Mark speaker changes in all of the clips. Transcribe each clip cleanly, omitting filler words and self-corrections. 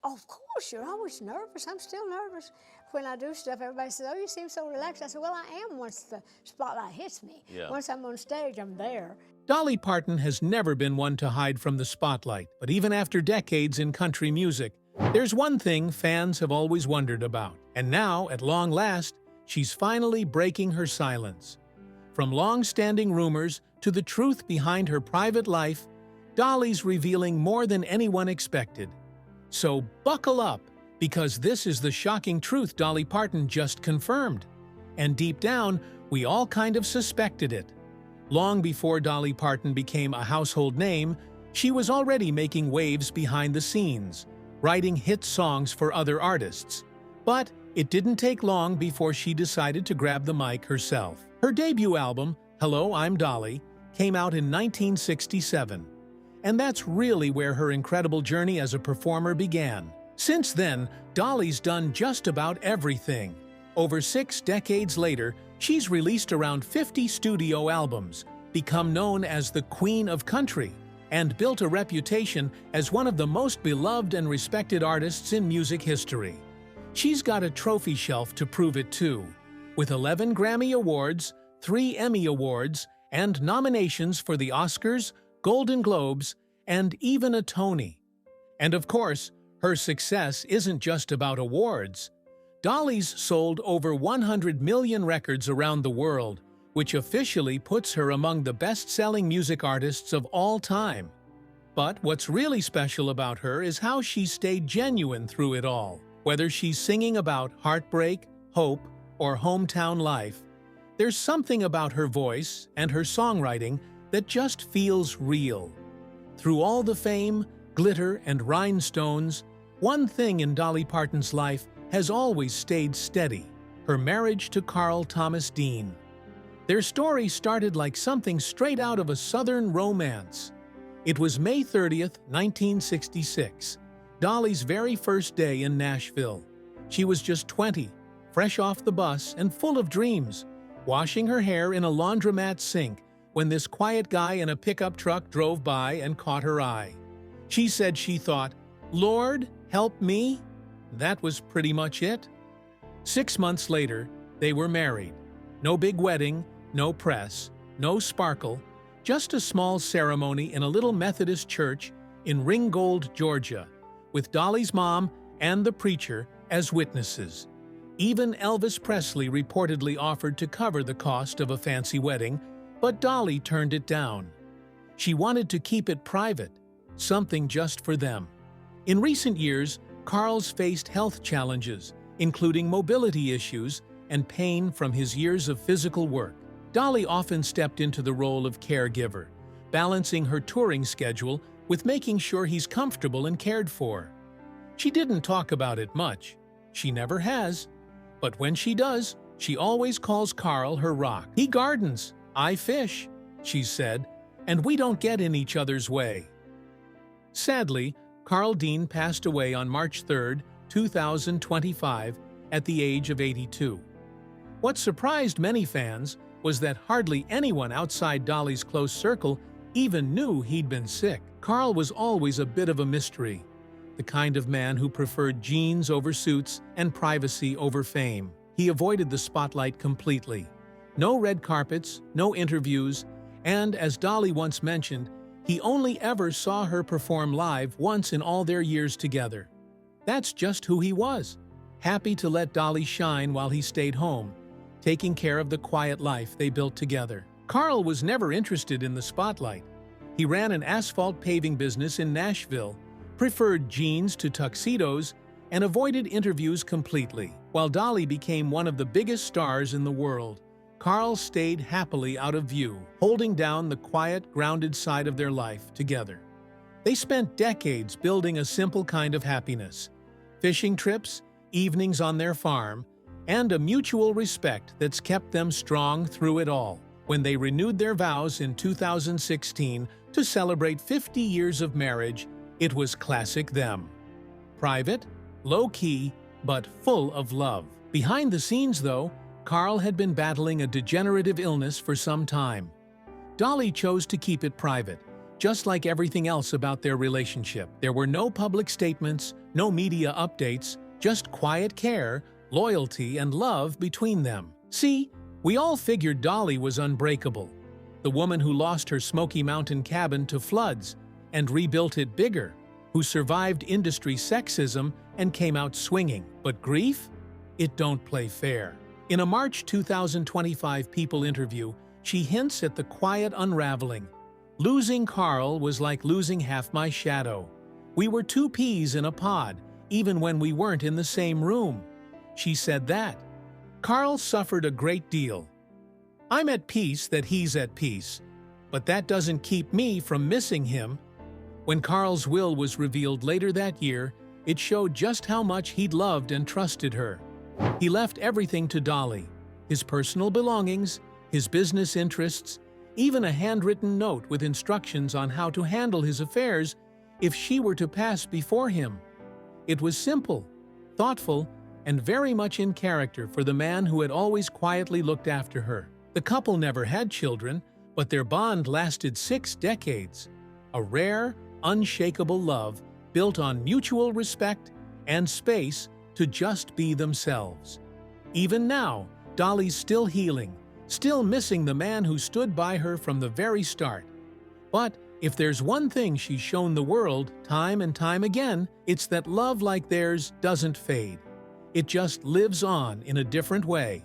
Speaker 1: Oh, of course, you're always nervous. I'm still nervous. When I do stuff, everybody says, oh, you seem so relaxed. I said, well, I am once the spotlight hits me.
Speaker 2: Yeah.
Speaker 1: Once I'm on stage, I'm there.
Speaker 3: Dolly Parton has never been one to hide from the spotlight, but even after decades in country music, there's one thing fans have always wondered about. And now, at long last, she's finally breaking her silence. From long-standing rumors to the truth behind her private life, Dolly's revealing more than anyone expected. So buckle up, because this is the shocking truth Dolly Parton just confirmed. And deep down, we all kind of suspected it. Long before Dolly Parton became a household name, she was already making waves behind the scenes, writing hit songs for other artists. But it didn't take long before she decided to grab the mic herself. Her debut album, Hello, I'm Dolly, came out in 1967. And that's really where her incredible journey as a performer began. Since then, Dolly's done just about everything. Over 6 decades later, she's released around 50 studio albums, become known as the Queen of Country, and built a reputation as one of the most beloved and respected artists in music history. She's got a trophy shelf to prove it too, with 11 Grammy Awards, 3 Emmy Awards, and nominations for the Oscars, Golden Globes, and even a Tony. And of course, her success isn't just about awards. Dolly's sold over 100 million records around the world, which officially puts her among the best-selling music artists of all time. But what's really special about her is how she stayed genuine through it all. Whether she's singing about heartbreak, hope, or hometown life, there's something about her voice and her songwriting that just feels real. Through all the fame, glitter, and rhinestones, one thing in Dolly Parton's life has always stayed steady: her marriage to Carl Thomas Dean. Their story started like something straight out of a Southern romance. It was May 30th, 1966, Dolly's very first day in Nashville. She was just 20, fresh off the bus and full of dreams, washing her hair in a laundromat sink when this quiet guy in a pickup truck drove by and caught her eye. She said she thought, "Lord, help me?" That was pretty much it. 6 months later, they were married. No big wedding, no press, no sparkle, just a small ceremony in a little Methodist church in Ringgold, Georgia, with Dolly's mom and the preacher as witnesses. Even Elvis Presley reportedly offered to cover the cost of a fancy wedding, but Dolly turned it down. She wanted to keep it private, something just for them. In recent years, Carl's faced health challenges, including mobility issues and pain from his years of physical work. Dolly often stepped into the role of caregiver, balancing her touring schedule with making sure he's comfortable and cared for. She didn't talk about it much. She never has. But when she does, she always calls Carl her rock. "He gardens, I fish," she said, "and we don't get in each other's way." Sadly, Carl Dean passed away on March 3, 2025, at the age of 82. What surprised many fans was that hardly anyone outside Dolly's close circle even knew he'd been sick. Carl was always a bit of a mystery, the kind of man who preferred jeans over suits and privacy over fame. He avoided the spotlight completely. No red carpets, no interviews, and as Dolly once mentioned, he only ever saw her perform live once in all their years together. That's just who he was, happy to let Dolly shine while he stayed home, taking care of the quiet life they built together. Carl was never interested in the spotlight. He ran an asphalt paving business in Nashville, preferred jeans to tuxedos, and avoided interviews completely. While Dolly became one of the biggest stars in the world, Carl stayed happily out of view, holding down the quiet, grounded side of their life together. They spent decades building a simple kind of happiness: fishing trips, evenings on their farm, and a mutual respect that's kept them strong through it all. When they renewed their vows in 2016 to celebrate 50 years of marriage, it was classic them. Private, low-key, but full of love. Behind the scenes, though, Carl had been battling a degenerative illness for some time. Dolly chose to keep it private, just like everything else about their relationship. There were no public statements, no media updates, just quiet care, loyalty, and love between them. See, we all figured Dolly was unbreakable, the woman who lost her Smoky Mountain cabin to floods and rebuilt it bigger, who survived industry sexism and came out swinging. But grief? It don't play fair. In a March 2025 People interview, she hints at the quiet unraveling. Losing Carl was like losing half my shadow. We were two peas in a pod, even when we weren't in the same room. She said that. Carl suffered a great deal. I'm at peace that he's at peace, but that doesn't keep me from missing him. When Carl's will was revealed later that year, it showed just how much he'd loved and trusted her. He left everything to Dolly, his personal belongings, his business interests, even a handwritten note with instructions on how to handle his affairs if she were to pass before him. It was simple, thoughtful, and very much in character for the man who had always quietly looked after her. The couple never had children, but their bond lasted 6 decades. A rare, unshakable love built on mutual respect and space to just be themselves. Even now, Dolly's still healing, still missing the man who stood by her from the very start. But if there's one thing she's shown the world time and time again, it's that love like theirs doesn't fade. It just lives on in a different way.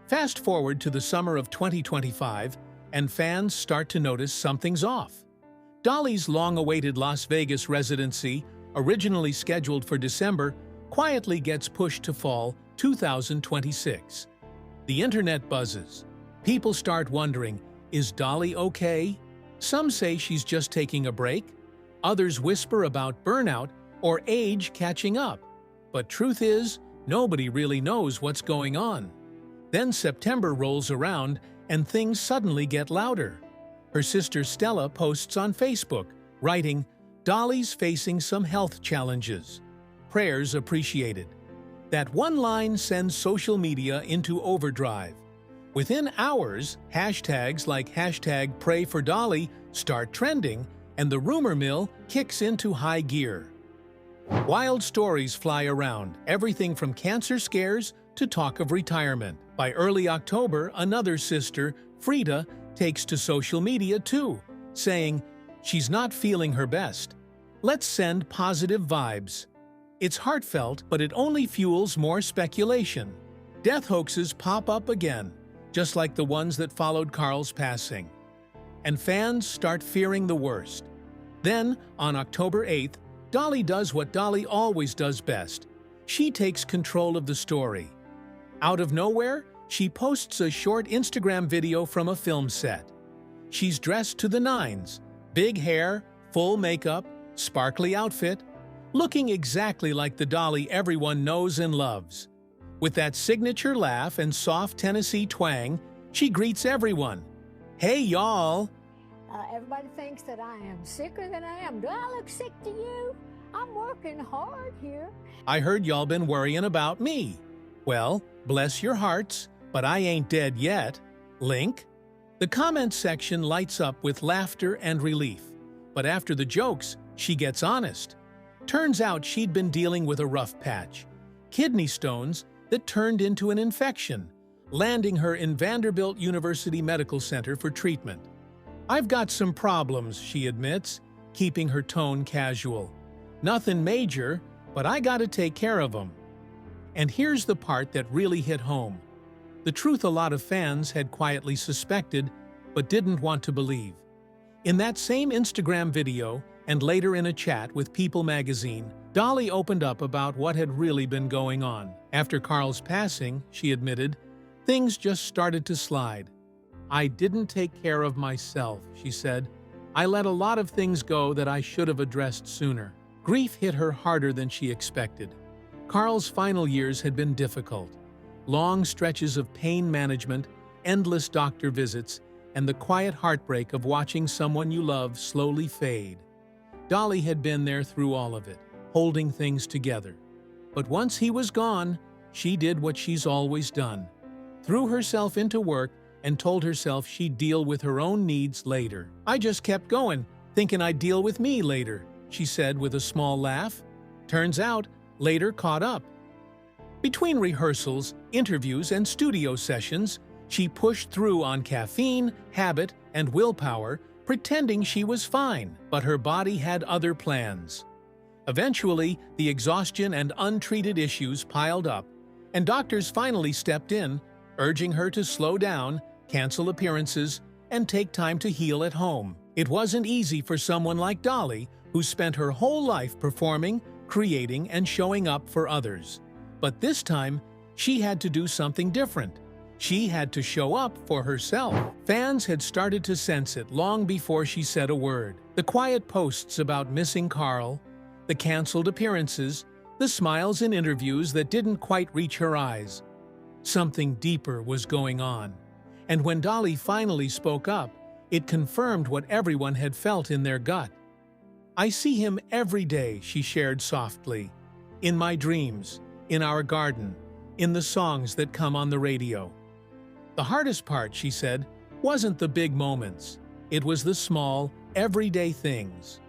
Speaker 3: Fast forward to the summer of 2025, and fans start to notice something's off. Dolly's long-awaited Las Vegas residency, originally scheduled for December, quietly gets pushed to fall 2026. The internet buzzes. People start wondering, is Dolly okay? Some say she's just taking a break. Others whisper about burnout or age catching up. But truth is, nobody really knows what's going on. Then September rolls around and things suddenly get louder. Her sister Stella posts on Facebook, writing, "Dolly's facing some health challenges. Prayers appreciated." That one line sends social media into overdrive. Within hours, hashtags like #PrayForDolly start trending, and the rumor mill kicks into high gear. Wild stories fly around, everything from cancer scares to talk of retirement. By early October, another sister, Frida, takes to social media too, saying, "She's not feeling her best. Let's send positive vibes." It's heartfelt, but it only fuels more speculation. Death hoaxes pop up again, just like the ones that followed Carl's passing. And fans start fearing the worst. Then, on October 8th, Dolly does what Dolly always does best. She takes control of the story. Out of nowhere, she posts a short Instagram video from a film set. She's dressed to the nines, big hair, full makeup, sparkly outfit, looking exactly like the Dolly everyone knows and loves. With that signature laugh and soft Tennessee twang, she greets everyone. "Hey, y'all!"
Speaker 1: Everybody thinks that I am sicker than I am. Do I look sick to you? I'm working hard here.
Speaker 3: "I heard y'all been worrying about me." "Well, bless your hearts, but I ain't dead yet." Link. The comment section lights up with laughter and relief. But after the jokes, she gets honest. Turns out she'd been dealing with a rough patch. Kidney stones that turned into an infection, landing her in Vanderbilt University Medical Center for treatment. "I've got some problems," she admits, keeping her tone casual. "Nothing major, but I gotta take care of them." And here's the part that really hit home. The truth a lot of fans had quietly suspected, but didn't want to believe. In that same Instagram video, and later in a chat with People magazine, Dolly opened up about what had really been going on. After Carl's passing, she admitted, things just started to slide. "I didn't take care of myself," she said. "I let a lot of things go that I should have addressed sooner." Grief hit her harder than she expected. Carl's final years had been difficult. Long stretches of pain management, endless doctor visits, and the quiet heartbreak of watching someone you love slowly fade. Dolly had been there through all of it, holding things together. But once he was gone, she did what she's always done. Threw herself into work and told herself she'd deal with her own needs later. "I just kept going, thinking I'd deal with me later," she said with a small laugh. Turns out, later caught up. Between rehearsals, interviews, and studio sessions, she pushed through on caffeine, habit, and willpower, pretending she was fine, but her body had other plans. Eventually, the exhaustion and untreated issues piled up, and doctors finally stepped in, urging her to slow down, cancel appearances, and take time to heal at home. It wasn't easy for someone like Dolly, who spent her whole life performing, creating, and showing up for others. But this time, she had to do something different. She had to show up for herself. Fans had started to sense it long before she said a word. The quiet posts about missing Carl, the canceled appearances, the smiles in interviews that didn't quite reach her eyes. Something deeper was going on. And when Dolly finally spoke up, it confirmed what everyone had felt in their gut. "I see him every day," she shared softly. "In my dreams, in our garden, in the songs that come on the radio." The hardest part, she said, wasn't the big moments. It was the small, everyday things.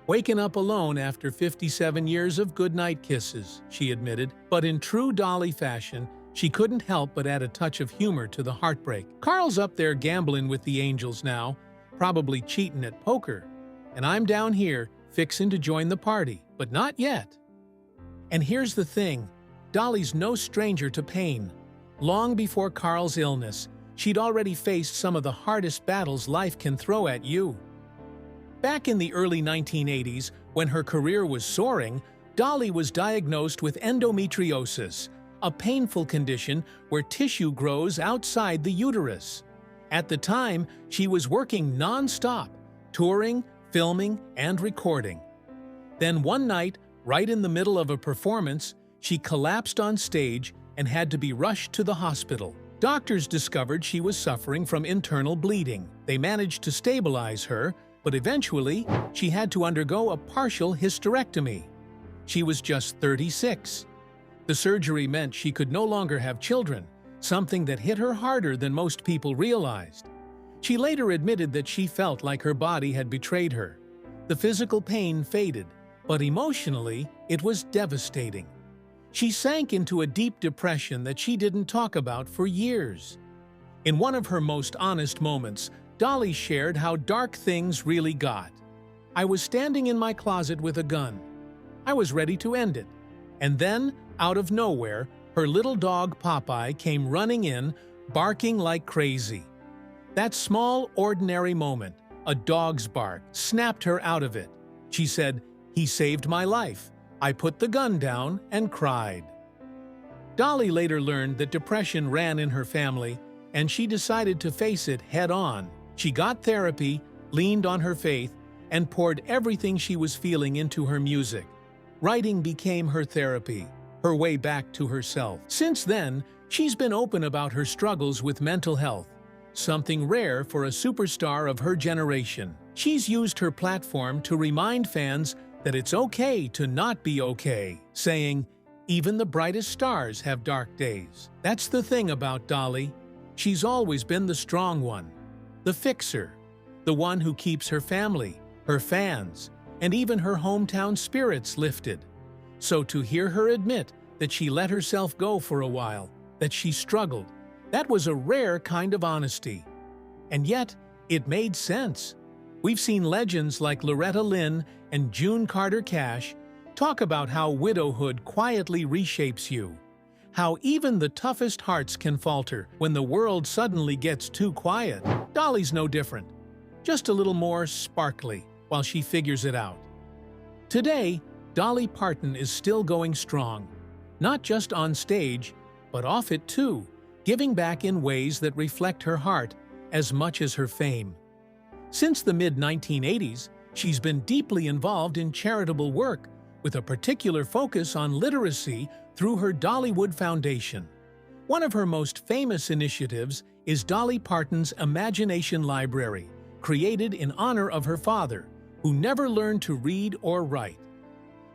Speaker 3: "Waking up alone after 57 years of goodnight kisses," she admitted, but in true Dolly fashion, she couldn't help but add a touch of humor to the heartbreak. "Carl's up there gambling with the angels now, probably cheating at poker. And I'm down here, fixing to join the party, but not yet." And here's the thing, Dolly's no stranger to pain. Long before Carl's illness, she'd already faced some of the hardest battles life can throw at you. Back in the early 1980s, when her career was soaring, Dolly was diagnosed with endometriosis, a painful condition where tissue grows outside the uterus. At the time, she was working non-stop, touring, filming, and recording. Then one night, right in the middle of a performance, she collapsed on stage and had to be rushed to the hospital. Doctors discovered she was suffering from internal bleeding. They managed to stabilize her, but eventually, she had to undergo a partial hysterectomy. She was just 36. The surgery meant she could no longer have children, something that hit her harder than most people realized. She later admitted that she felt like her body had betrayed her. The physical pain faded, but emotionally, it was devastating. She sank into a deep depression that she didn't talk about for years. In one of her most honest moments, Dolly shared how dark things really got. "I was standing in my closet with a gun. I was ready to end it. And then, out of nowhere, her little dog Popeye came running in, barking like crazy. That small, ordinary moment, a dog's bark, snapped her out of it. She said, 'He saved my life.' I put the gun down and cried." Dolly later learned that depression ran in her family, and she decided to face it head-on. She got therapy, leaned on her faith, and poured everything she was feeling into her music. Writing became her therapy, her way back to herself. Since then, she's been open about her struggles with mental health, something rare for a superstar of her generation. She's used her platform to remind fans that it's okay to not be okay, saying, "Even the brightest stars have dark days." That's the thing about Dolly. She's always been the strong one, the fixer, the one who keeps her family, her fans, and even her hometown spirits lifted. So to hear her admit that she let herself go for a while, that she struggled, that was a rare kind of honesty. And yet, it made sense. We've seen legends like Loretta Lynn and June Carter Cash talk about how widowhood quietly reshapes you, how even the toughest hearts can falter when the world suddenly gets too quiet. Dolly's no different, just a little more sparkly while she figures it out. Today, Dolly Parton is still going strong, not just on stage, but off it too, giving back in ways that reflect her heart as much as her fame. Since the mid-1980s, she's been deeply involved in charitable work, with a particular focus on literacy through her Dollywood Foundation. One of her most famous initiatives is Dolly Parton's Imagination Library, created in honor of her father, who never learned to read or write.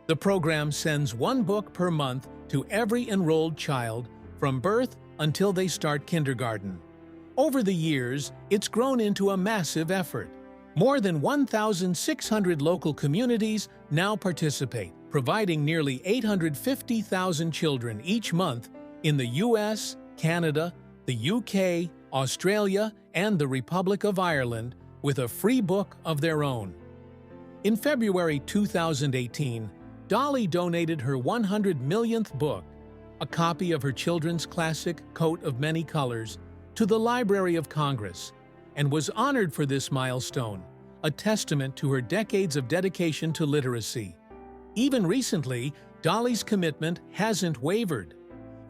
Speaker 3: The program sends one book per month to every enrolled child from birth until they start kindergarten. Over the years, it's grown into a massive effort, More than 1,600 local communities now participate, providing nearly 850,000 children each month in the U.S., Canada, the U.K., Australia, and the Republic of Ireland with a free book of their own. In February 2018, Dolly donated her 100 millionth book, a copy of her children's classic Coat of Many Colors, to the Library of Congress, and was honored for this milestone, a testament to her decades of dedication to literacy. Even recently, Dolly's commitment hasn't wavered.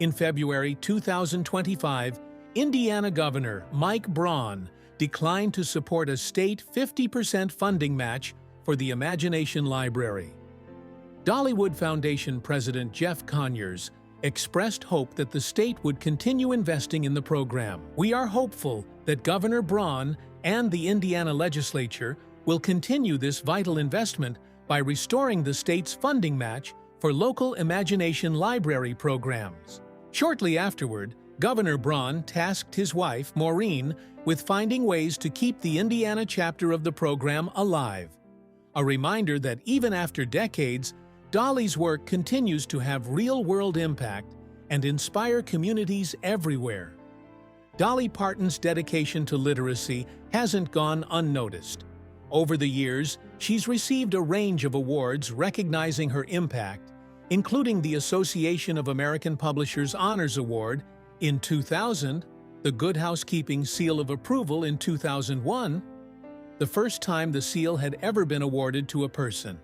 Speaker 3: In February 2025, Indiana Governor Mike Braun declined to support a state 50% funding match for the Imagination Library. Dollywood Foundation President Jeff Conyers expressed hope that the state would continue investing in the program. "We are hopeful that Governor Braun and the Indiana legislature will continue this vital investment by restoring the state's funding match for local Imagination Library programs." Shortly afterward, Governor Braun tasked his wife, Maureen, with finding ways to keep the Indiana chapter of the program alive. A reminder that even after decades, Dolly's work continues to have real-world impact and inspire communities everywhere. Dolly Parton's dedication to literacy hasn't gone unnoticed. Over the years, she's received a range of awards recognizing her impact, including the Association of American Publishers Honors Award in 2000, the Good Housekeeping Seal of Approval in 2001, the first time the seal had ever been awarded to a person,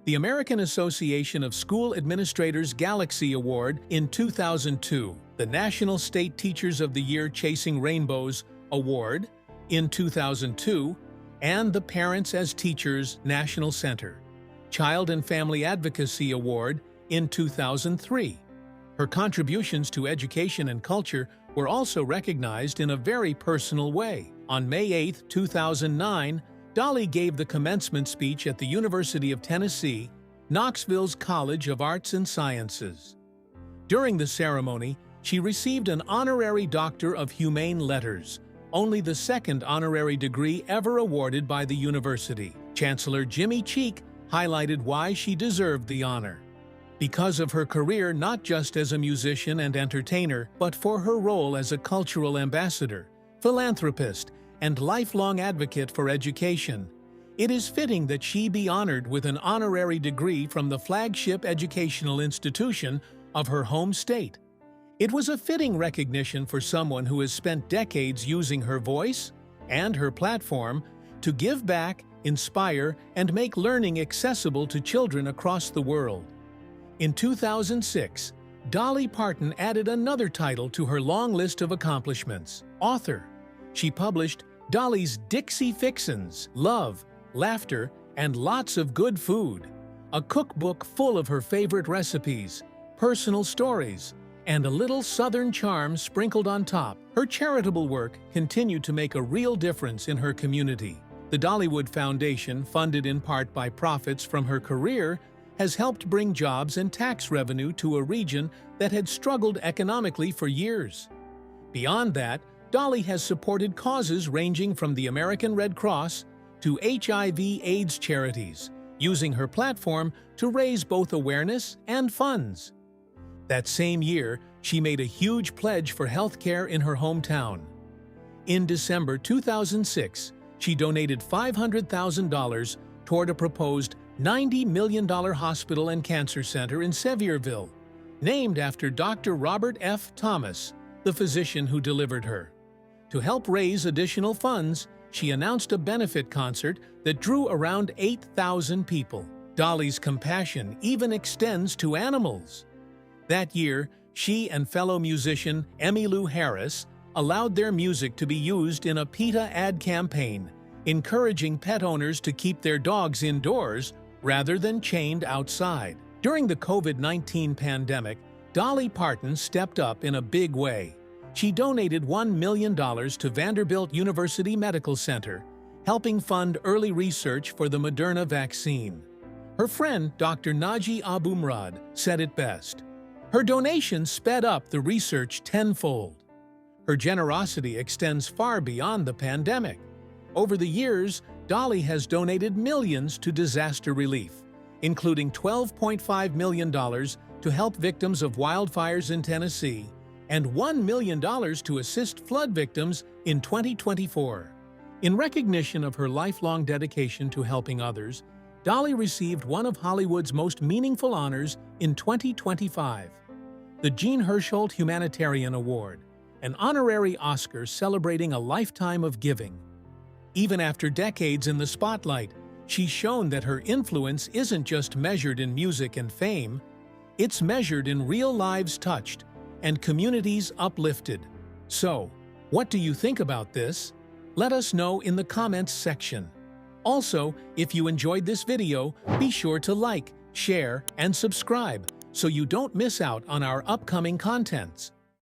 Speaker 3: the American Association of School Administrators Galaxy Award in 2002, the National State Teachers of the Year Chasing Rainbows Award in 2002, and the Parents as Teachers National Center Child and Family Advocacy Award in 2003. Her contributions to education and culture were also recognized in a very personal way. On May 8, 2009, Dolly gave the commencement speech at the University of Tennessee, Knoxville's College of Arts and Sciences. During the ceremony, she received an honorary Doctor of Humane Letters, only the second honorary degree ever awarded by the university. Chancellor Jimmy Cheek highlighted why she deserved the honor. Because of her career not just as a musician and entertainer, but for her role as a cultural ambassador, philanthropist, and lifelong advocate for education, it is fitting that she be honored with an honorary degree from the flagship educational institution of her home state. It was a fitting recognition for someone who has spent decades using her voice and her platform to give back, inspire, and make learning accessible to children across the world. In 2006, Dolly Parton added another title to her long list of accomplishments: author. She published Dolly's Dixie Fixins, Love, Laughter, and Lots of Good Food, a cookbook full of her favorite recipes, personal stories, and a little Southern charm sprinkled on top. Her charitable work continued to make a real difference in her community. The Dollywood Foundation, funded in part by profits from her career, has helped bring jobs and tax revenue to a region that had struggled economically for years. Beyond that, Dolly has supported causes ranging from the American Red Cross to HIV/AIDS charities, using her platform to raise both awareness and funds. That same year, she made a huge pledge for healthcare in her hometown. In December 2006, she donated $500,000 toward a proposed $90 million hospital and cancer center in Sevierville, named after Dr. Robert F. Thomas, the physician who delivered her. To help raise additional funds, she announced a benefit concert that drew around 8,000 people. Dolly's compassion even extends to animals. That year, she and fellow musician Emmylou Harris allowed their music to be used in a PETA ad campaign, encouraging pet owners to keep their dogs indoors rather than chained outside. During the COVID-19 pandemic, Dolly Parton stepped up in a big way. She donated $1 million to Vanderbilt University Medical Center, helping fund early research for the Moderna vaccine. Her friend, Dr. Naji Abumrad, said it best: "Her donation sped up the research tenfold." Her generosity extends far beyond the pandemic. Over the years, Dolly has donated millions to disaster relief, including $12.5 million to help victims of wildfires in Tennessee and $1 million to assist flood victims in 2024. In recognition of her lifelong dedication to helping others, Dolly received one of Hollywood's most meaningful honors in 2025, the Jean Hersholt Humanitarian Award, an honorary Oscar celebrating a lifetime of giving. Even after decades in the spotlight, she's shown that her influence isn't just measured in music and fame, it's measured in real lives touched and communities uplifted. So, what do you think about this? Let us know in the comments section. Also, if you enjoyed this video, be sure to like, share, and subscribe so you don't miss out on our upcoming contents.